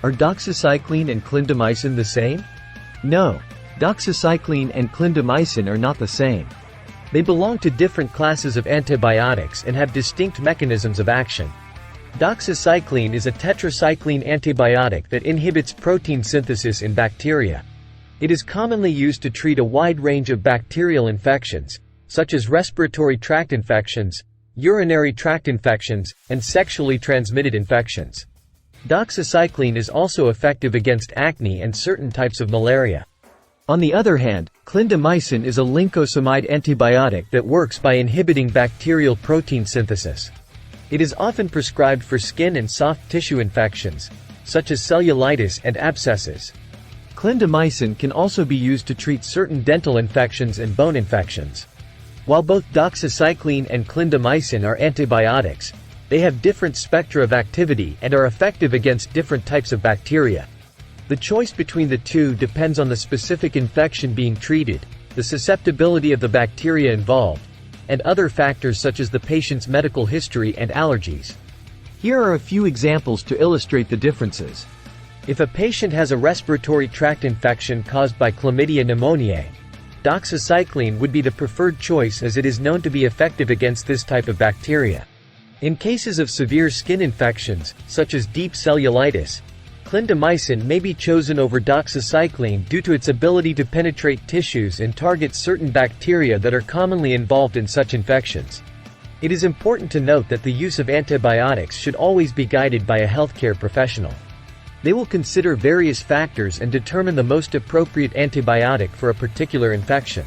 Are doxycycline and clindamycin the same? No. Doxycycline and clindamycin are not the same. They belong to different classes of antibiotics and have distinct mechanisms of action. Doxycycline is a tetracycline antibiotic that inhibits protein synthesis in bacteria. It is commonly used to treat a wide range of bacterial infections, such as respiratory tract infections, urinary tract infections, and sexually transmitted infections. Doxycycline is also effective against acne and certain types of malaria. On the other hand, clindamycin is a lincosamide antibiotic that works by inhibiting bacterial protein synthesis. It is often prescribed for skin and soft tissue infections, such as cellulitis and abscesses. Clindamycin can also be used to treat certain dental infections and bone infections. While both doxycycline and clindamycin are antibiotics, they have different spectra of activity and are effective against different types of bacteria. The choice between the two depends on the specific infection being treated, the susceptibility of the bacteria involved, and other factors such as the patient's medical history and allergies. Here are a few examples to illustrate the differences. If a patient has a respiratory tract infection caused by chlamydia pneumoniae, doxycycline would be the preferred choice as it is known to be effective against this type of bacteria. In cases of severe skin infections, such as deep cellulitis, clindamycin may be chosen over doxycycline due to its ability to penetrate tissues and target certain bacteria that are commonly involved in such infections. It is important to note that the use of antibiotics should always be guided by a healthcare professional. They will consider various factors and determine the most appropriate antibiotic for a particular infection.